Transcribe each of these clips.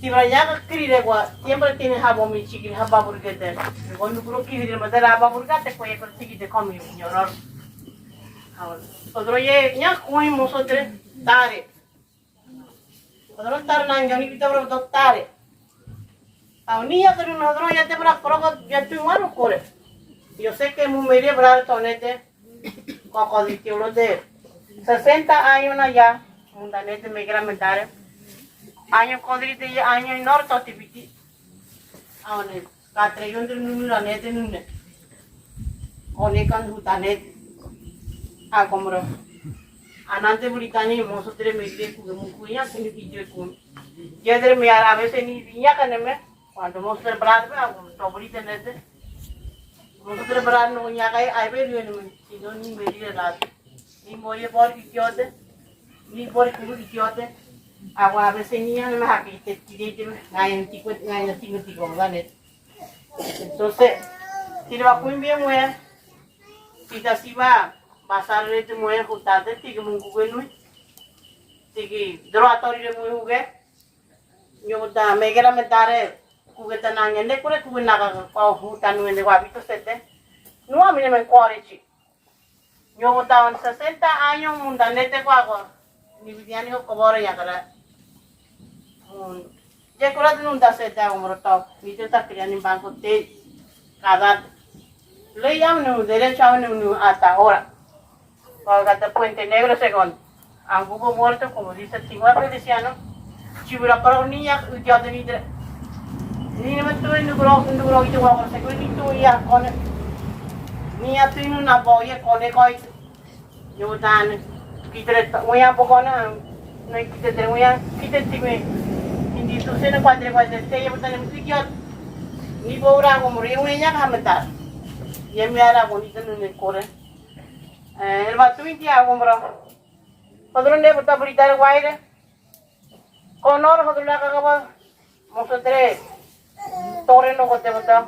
Tibraya kiri gua siempre tiene jabo mi chiquil jaba burgete. Cuando puro kiri de madera jaba burgete pues con chiqui de comi ñoror. Otro ye ña kui mosotre tare. Otro tar nang joni kita bro tare. Au niña pero no otro ya te bra progo ya tu mano corre. Yo sé que mu media bra tonete coco de tío de 60 años ya mundanete me quiera meter. Año kodrite ya año nor totipiti awne katre yondre nunu ranete nune one kan hutanet a komro anante buritani mosotre megle kuya kuni pije kun yedre me a veces ni viña kaneme cuando mostre brad ba to burite nete mostre brad no nya kai ai be ni no ni meri rat ni moye por kitiote ni por kubu kitiote agua a veces niña no me hace que te tire ngayon tigo ganet entonces si le va muy bien mujer si te así va pasar de tu mujer juntate tigo mungu bueno tigi droatori de muy jugue yo da me quiera meter juguete nanya ne kure kubu naga pa jutanu en de guabito sete no a mí me correchi yo da 60 años mundanete guago ni vidiani ho kobore ya kara ya curado não dá certo agora tal me tenta criar em banco de cada lei no derecho no hasta ahora para Puente Negro segundo han hubo muerto como dice el Tigua Feliciano si hubiera para un niño ya de vidre ni me tuve en duro y yo ahora se que ni tú ya con niña tú en una boya con el coy yo dan vidre muy a poco no hay que te voy a quitar institución cuando te llevo tan en ni pobra como río ella jamás y me hará bonito en el core el vato y tía como otro le bota britar guaire con oro otro la cagaba nosotros torre no te bota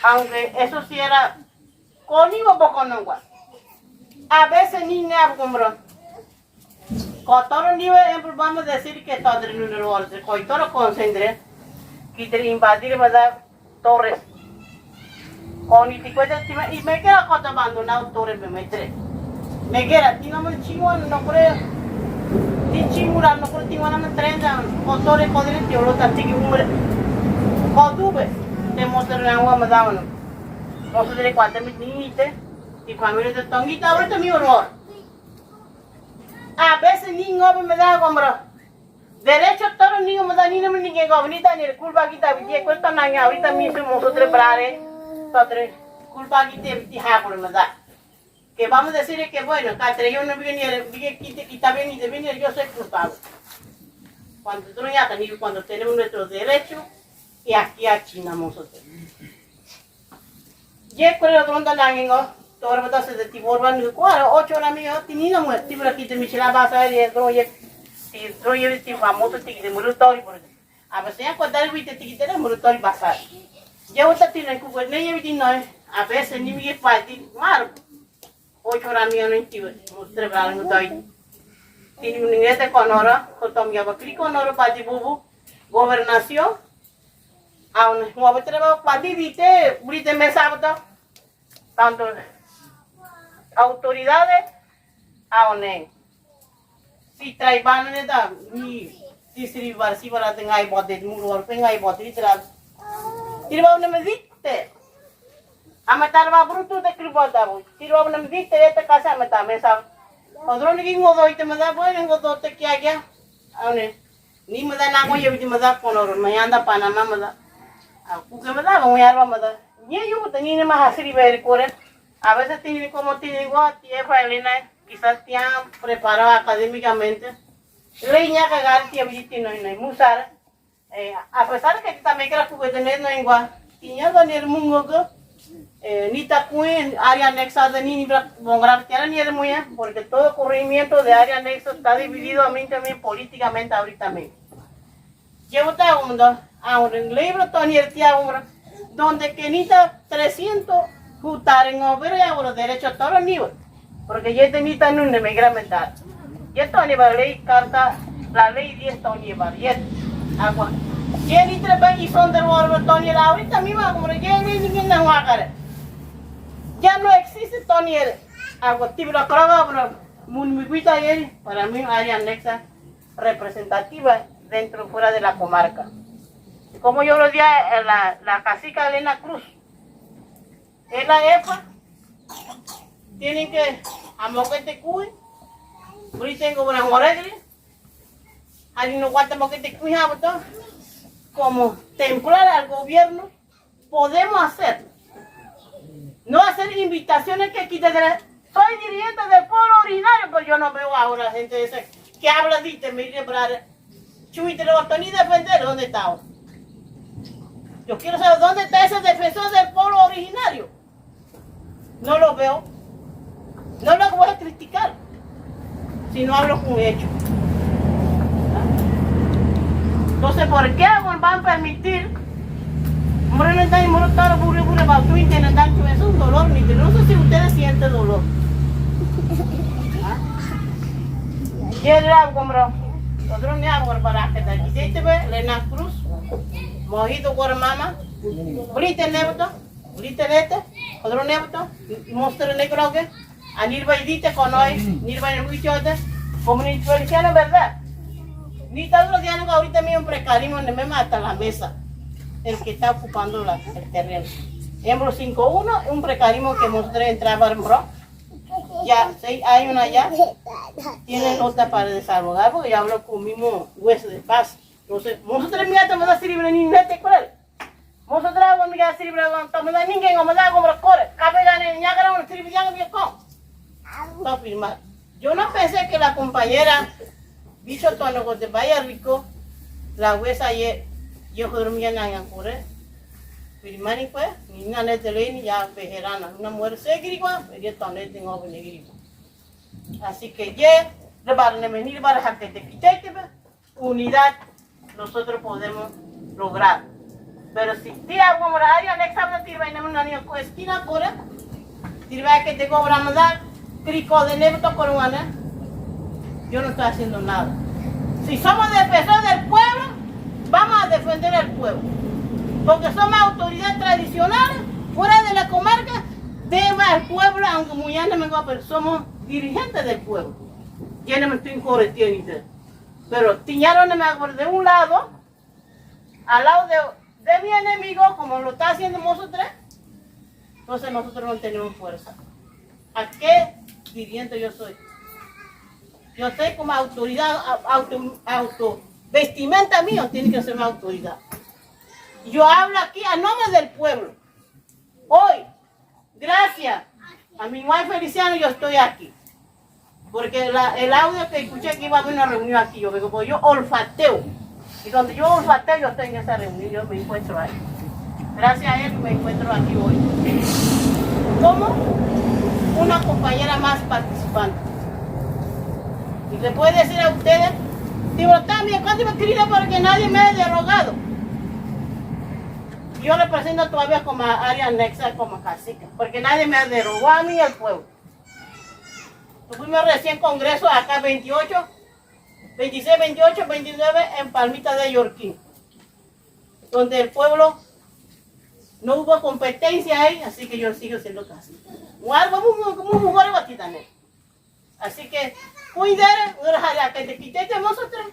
aunque eso sí era conmigo poco no igual a veces ni nada como Kotoro niwe vamos a decir que todo el número once, Kotoro concentre, que te invadir mada torres. Con y te cuesta y me queda Kotoro abandonado torres me metre. Me queda, tiene un chingo no puede, tiene chingo no puede tiene una trenza, Kotoro poder teolo tanto que umre. Kotube, te mostraré agua madame. Nosotros cuánto me niñite, y familia de tonguita ahorita mi horror. A veces niño me da como derecho todo niño me da niño me niño ahorita ni el culpa quita vi cuesta nada ahorita mismo nosotros brare padre culpa quita vi por me da que vamos a decir que bueno que yo no viene quita bien y de venir yo soy culpable cuando tú no ya tenés cuando tenemos nuestros derechos y aquí a China nosotros ya con el otro nada todo betul se tiborban ni kuara 8 horas mío tinina mu tibra kita michila basa ye droye ti famoso ti de murutori por a veces ya cuando el vite ti de murutori basa ya uta tiene ku ne ye viti no a veces ni mi pati mar 8 horas mío no ti mostre bral no dai tini ningete konora kotom ya bakri konora pati bubu gobernación aun mo betre ba pati vite brite me sábado tanto autoridades aún si traiban de da ni si varsi para tenga y bote muro tenga y bote literal tirba una me dite a matar va bruto de cribota voy tirba una me dite esta casa mata mesa otro ni ngo doy te me da bueno ngo do te क्या क्या aún ni me da nada yo me da con oro me anda Panamá me da a que me da voy a arma me da ni yo tenía más así ver corre a veces tiene como tiene igual tiempo Elena quizás tienen preparado académicamente leña cagar tiempo no hay musar a pesar de que también que la juguete no es igual tiene que el mundo ni tacuin área anexa de ni bongar tiene ni el muy porque todo corrimiento de área anexa está dividido a mí también políticamente ahorita mismo llevo todo mundo a un libro Tony el tía donde que ni 300 jutar en obra y ahora derecho a todos los niveles porque yo tenía tan un me gramentar y esto lleva ley carta la ley 10 ton lleva y Agua. Jenny trepen y son del bordo Tony ahorita mismo como Jenny ni en la ya no existe Tony agua tibra croga muy ayer para mí área anexa representativa dentro y fuera de la comarca. Como yo lo dije la cacica Elena Cruz, es la EFA, tienen que amoquete cuy, ahorita tengo una moregre, ahí no guanta moquete cuy, como templar al gobierno, podemos hacer. No hacer invitaciones que quiten de la... Soy dirigente del pueblo originario, pero yo no veo ahora gente esa que habla de me para Chuy te lo ni defender, ¿dónde está ahora? Yo quiero saber dónde está ese defensor del pueblo originario. No lo veo. No lo voy a criticar si no hablo con hechos. Entonces, ¿por qué van a permitir? Es un dolor, no sé si ustedes sienten dolor. Quiero algo, bro. Otro ni algo para que te quisiste ver, Elena Cruz, Mojito Guaramama, Brite Nebuto, Brite Nete, otro Nebuto, Monster Negro, Anilba y Dite con hoy, Nilba y Muichote, comunitario, ¿verdad? Ni todos los días ahorita mismo precarimos, me mata la mesa, el que está ocupando el terreno. Ejemplo 5.1 es un precarismo que mostré en Bro. Ya 6 años allá, tienen otra para desahogar, porque ya hablo con el mismo hueso de paz. Entonces, nosotros me damos a libre ni nete con él. Nosotros vamos a libre, estamos a ninguém, vamos a como corre. Capelán en Ñagra, un trivial bien con. Para firmar. Yo no pensé que la compañera Bicho Tono de Valle Rico, la huesa ayer, yo dormía en Ancure. Firmar y pues, ni una neta ley ya vejerana, una mujer se grigua, pero también tengo que negrito. Así que ya, venir para que te unidad nosotros podemos lograr. Pero si tía como la área anexa de tirba en una niña con esquina por tirba que te cobramos dar, crico de neto por una, yo no estoy haciendo nada. Si somos defensores del pueblo, vamos a defender al pueblo. Porque somos autoridades tradicionales, fuera de la comarca, debe al pueblo, aunque muy ya no me va, pero somos dirigentes del pueblo. Ya no me estoy corrigiendo. Pero tiñaron de un lado, al lado de mi enemigo, como lo está haciendo nosotros, entonces nosotros no tenemos fuerza. ¿A qué dirigente yo soy? Yo soy como autoridad, vestimenta mío tiene que ser una autoridad. Yo hablo aquí a nombre del pueblo. Hoy, gracias a mi wife Feliciano, yo estoy aquí. Porque el audio que escuché que iba a haber una reunión aquí, yo olfateo. Y cuando yo olfateo, yo estoy en esa reunión, yo me encuentro ahí. Gracias a él me encuentro aquí hoy. Como una compañera más participante. Y le puedo decir a ustedes, digo, también, ¿cuánto me quería porque nadie me ha derogado? Yo represento todavía como área anexa, como cacica, porque nadie me derogó a mí el pueblo. Tuvimos recién congreso acá 26, 28, 29 en Palmita de Yorquín, donde el pueblo no hubo competencia ahí, así que yo sigo siendo cacica. Algo muy mejor aquí también. Así que, cuidar, que te quité de nosotros.